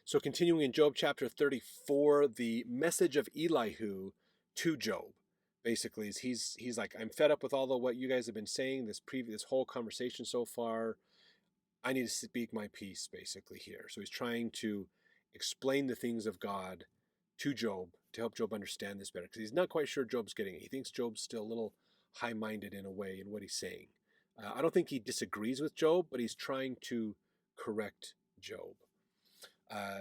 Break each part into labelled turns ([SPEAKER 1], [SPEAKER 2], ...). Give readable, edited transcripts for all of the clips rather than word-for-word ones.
[SPEAKER 1] So continuing in Job chapter 34, the message of Elihu to Job, basically, is he's like, I'm fed up with all of what you guys have been saying, this whole conversation so far. I need to speak my piece, basically, here. So he's trying to explain the things of God to Job to help Job understand this better, because he's not quite sure Job's getting it. He thinks Job's still a little high-minded in a way in what he's saying. I don't think he disagrees with Job, but he's trying to correct Job.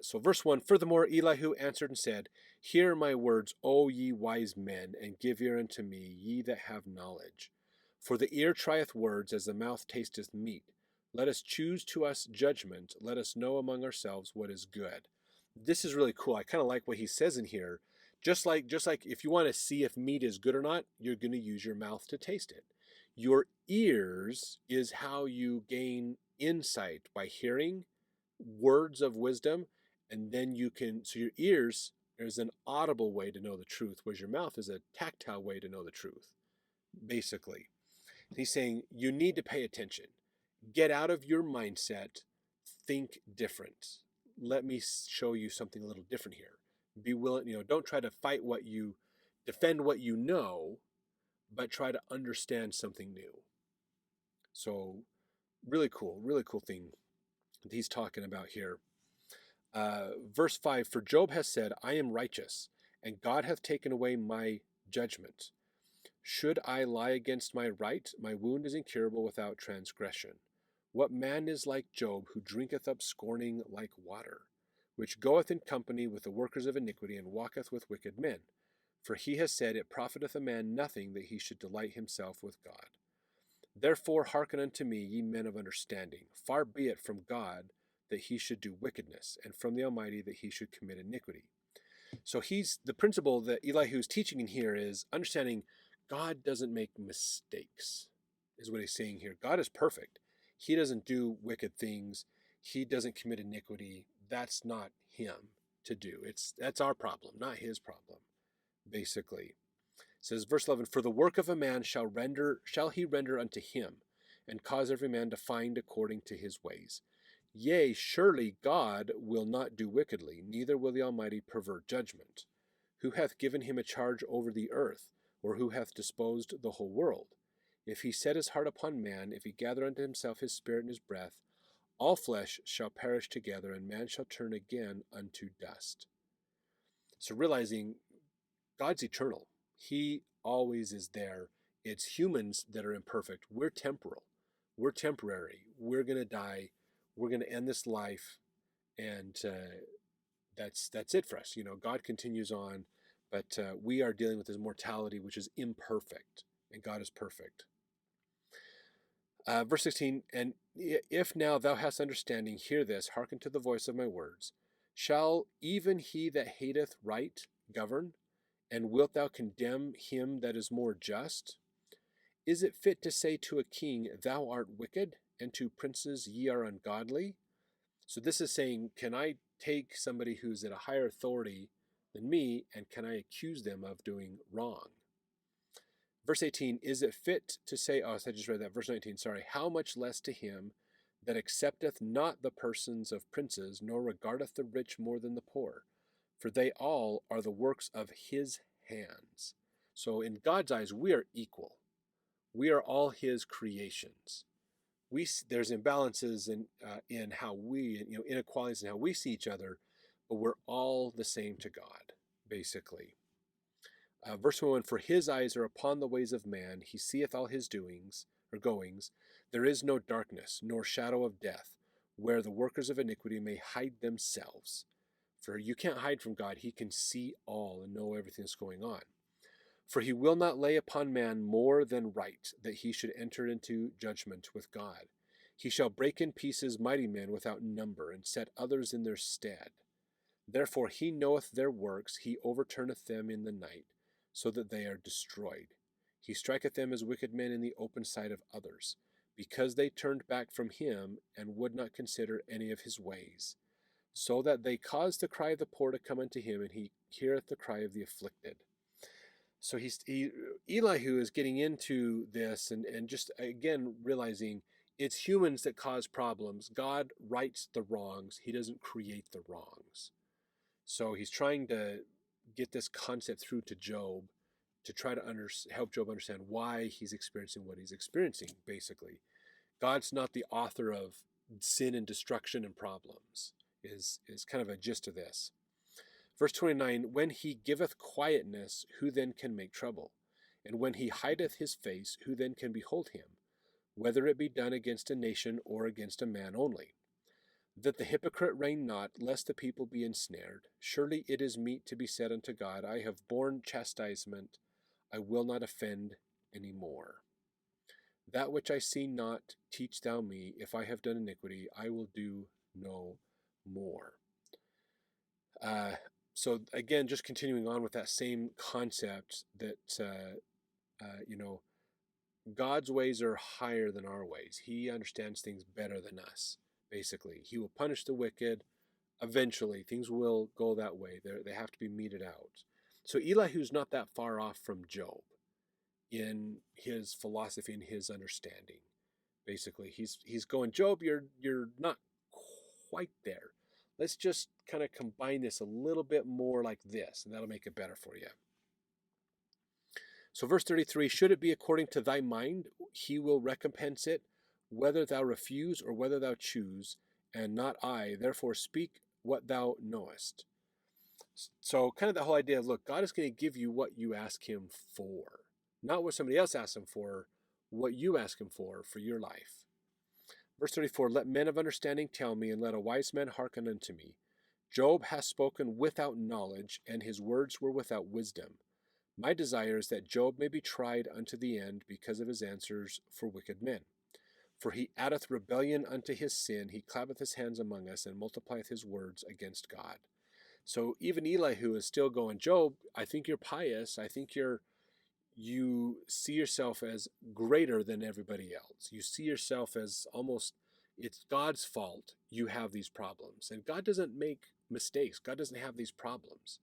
[SPEAKER 1] So verse 1, Furthermore, Elihu answered and said, Hear my words, O ye wise men, and give ear unto me, ye that have knowledge. For the ear trieth words, as the mouth tasteth meat. Let us choose to us judgment. Let us know among ourselves what is good. This is really cool. I kind of like what he says in here. Just like if you want to see if meat is good or not, you're going to use your mouth to taste it. Your ears is how you gain insight, by hearing words of wisdom, and then so your ears is an audible way to know the truth, whereas your mouth is a tactile way to know the truth, basically. He's saying you need to pay attention. Get out of your mindset, think different. Let me show you something a little different here. Be willing, don't try to defend what you know, but try to understand something new. So really cool thing that he's talking about here. Verse 5, For Job has said, I am righteous, and God hath taken away my judgment. Should I lie against my right? My wound is incurable without transgression. What man is like Job, who drinketh up scorning like water, which goeth in company with the workers of iniquity, and walketh with wicked men? For he has said, It profiteth a man nothing that he should delight himself with God. Therefore hearken unto me, ye men of understanding. Far be it from God that he should do wickedness, and from the Almighty that he should commit iniquity. So the principle that Elihu is teaching in here is understanding God doesn't make mistakes, is what he's saying here. God is perfect. He doesn't do wicked things. He doesn't commit iniquity. That's not him to do. That's our problem, not his problem, basically. It says, verse 11, For the work of a man shall he render unto him, and cause every man to find according to his ways. Yea, surely God will not do wickedly, neither will the Almighty pervert judgment. Who hath given him a charge over the earth, or who hath disposed the whole world? If he set his heart upon man, if he gather unto himself his spirit and his breath, all flesh shall perish together, and man shall turn again unto dust. So realizing God's eternal. He always is there. It's humans that are imperfect. We're temporal. We're temporary. We're going to die. We're going to end this life, and that's it for us. God continues on, but we are dealing with his mortality, which is imperfect, and God is perfect. Verse 16, And if now thou hast understanding, hear this, hearken to the voice of my words. Shall even he that hateth right govern? And wilt thou condemn him that is more just? Is it fit to say to a king, Thou art wicked, and to princes, Ye are ungodly? So this is saying, can I take somebody who's at a higher authority than me, and can I accuse them of doing wrong? Verse 18, Is it fit to say, I just read that, verse 19, sorry, How much less to him that accepteth not the persons of princes, nor regardeth the rich more than the poor? For they all are the works of his hands. So in God's eyes, we are equal. We are all his creations. There's imbalances in how we, inequalities in how we see each other, but we're all the same to God, basically. Verse 1, For his eyes are upon the ways of man. He seeth all his doings, or goings. There is no darkness, nor shadow of death, where the workers of iniquity may hide themselves. For you can't hide from God. He can see all and know everything that's going on. For he will not lay upon man more than right, that he should enter into judgment with God. He shall break in pieces mighty men without number, and set others in their stead. Therefore he knoweth their works, he overturneth them in the night, so that they are destroyed. He striketh them as wicked men in the open sight of others, because they turned back from him, and would not consider any of his ways. So that they cause the cry of the poor to come unto him, and he heareth the cry of the afflicted. So Elihu is getting into this, and just again realizing It's humans that cause problems. God rights the wrongs. He doesn't create the wrongs. So he's trying to get this concept through to Job to try to help Job understand why he's experiencing what he's experiencing, basically. God's not the author of sin and destruction and problems, is kind of a gist of this. Verse 29, when he giveth quietness, who then can make trouble? And when he hideth his face, who then can behold him? Whether it be done against a nation or against a man only. That the hypocrite reign not, lest the people be ensnared. Surely it is meet to be said unto God, I have borne chastisement, I will not offend any more. That which I see not, teach thou me. If I have done iniquity, I will do no more. So again, just continuing on with that same concept that, God's ways are higher than our ways. He understands things better than us, basically. He will punish the wicked. Eventually, things will go that way. They have to be meted out. So Elihu's not that far off from Job in his philosophy and his understanding. Basically, he's going, Job, you're not quite there. Let's just kind of combine this a little bit more like this, and that'll make it better for you. So verse 33, should it be according to thy mind, he will recompense it, whether thou refuse or whether thou choose, and not I. Therefore speak what thou knowest. So kind of the whole idea of, look, God is going to give you what you ask him for. Not what somebody else asks him for, what you ask him for your life. Verse 34, let men of understanding tell me, and let a wise man hearken unto me. Job hath spoken without knowledge, and his words were without wisdom. My desire is that Job may be tried unto the end because of his answers for wicked men. For he addeth rebellion unto his sin, he clappeth his hands among us, and multiplieth his words against God. So even Elihu is still going, Job, I think you're pious. I think you see yourself as greater than everybody else. You see yourself as almost, it's God's fault you have these problems. And God doesn't make mistakes. God doesn't have these problems.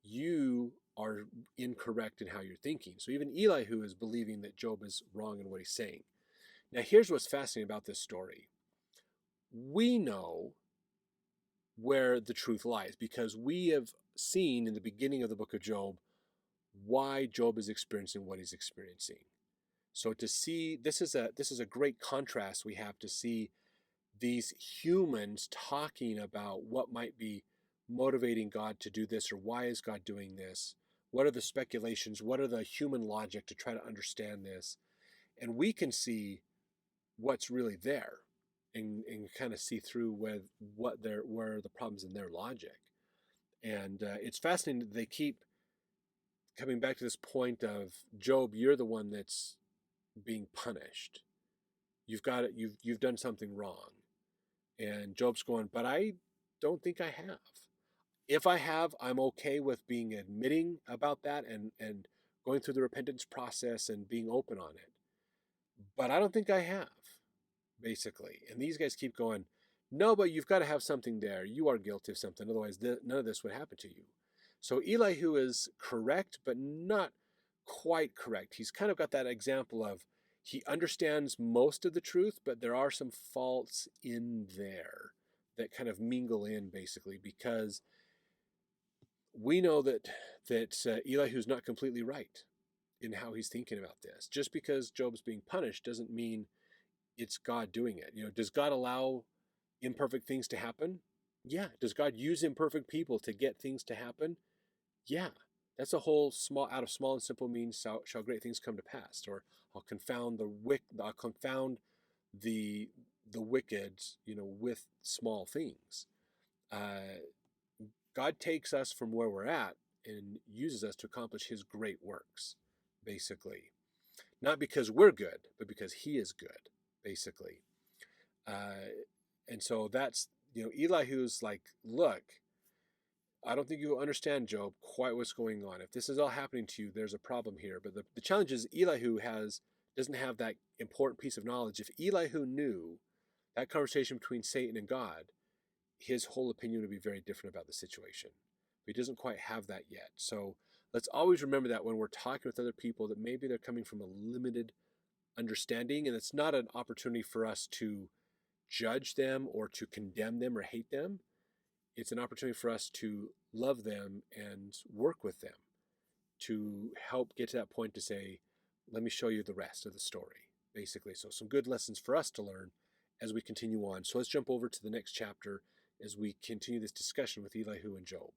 [SPEAKER 1] You are incorrect in how you're thinking. So even Elihu is believing that Job is wrong in what he's saying. Now here's what's fascinating about this story. We know where the truth lies because we have seen in the beginning of the book of Job why Job is experiencing what he's experiencing. So to see, this is a great contrast we have to see these humans talking about what might be motivating God to do this, or why is God doing this? What are the speculations? What are the human logic to try to understand this? And we can see what's really there and kind of see through where the problems in their logic. And it's fascinating that they keep coming back to this point of, Job, you're the one that's being punished. You've done something wrong. And Job's going, but I don't think I have. If I have, I'm okay with being admitting about that and going through the repentance process and being open on it. But I don't think I have, basically. And these guys keep going, no, but you've got to have something there. You are guilty of something. Otherwise, none of this would happen to you. So Elihu is correct, but not quite correct. He's kind of got that example of, he understands most of the truth, but there are some faults in there that kind of mingle in, basically, because we know that Elihu's not completely right in how he's thinking about this. Just because Job's being punished doesn't mean it's God doing it. Does God allow imperfect things to happen? Yeah. Does God use imperfect people to get things to happen? Yeah. That's a whole out of small and simple means shall great things come to pass. Or I'll confound the wicked, with small things. God takes us from where we're at and uses us to accomplish his great works, basically. Not because we're good, but because he is good, basically. And so that's, Elihu's like, look, I don't think you understand, Job, quite what's going on. If this is all happening to you, there's a problem here. But the challenge is Elihu doesn't have that important piece of knowledge. If Elihu knew that conversation between Satan and God, his whole opinion would be very different about the situation. But he doesn't quite have that yet. So let's always remember that when we're talking with other people, that maybe they're coming from a limited understanding. And it's not an opportunity for us to judge them or to condemn them or hate them. It's an opportunity for us to love them and work with them to help get to that point to say, let me show you the rest of the story, basically. So some good lessons for us to learn as we continue on. So let's jump over to the next chapter as we continue this discussion with Elihu and Job.